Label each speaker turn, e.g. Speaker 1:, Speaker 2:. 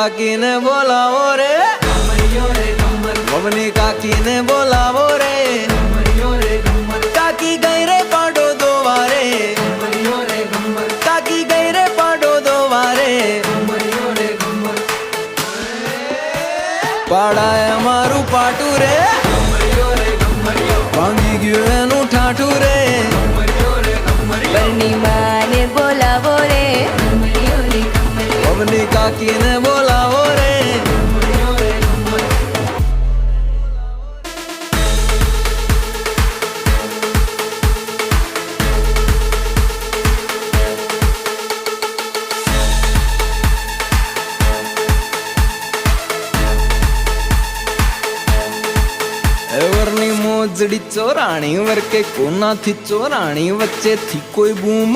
Speaker 1: काकी ने बोलावो रे, बबनी काकी ने बोलावो रे, काकी गई रे पाडो दो वारे, काकी गई रे पाडो दो वारे, पाड़ाए अमारू पाटू रे, भांगी गयो एनु ठाठू रे,
Speaker 2: बरनी माँ ने बोलावो रे,
Speaker 1: बबनी काकी ने बोलावो रे। वरनी मोजड़ी चोराणी वर के कोना थी चोराणी वच्चे थी कोई बूम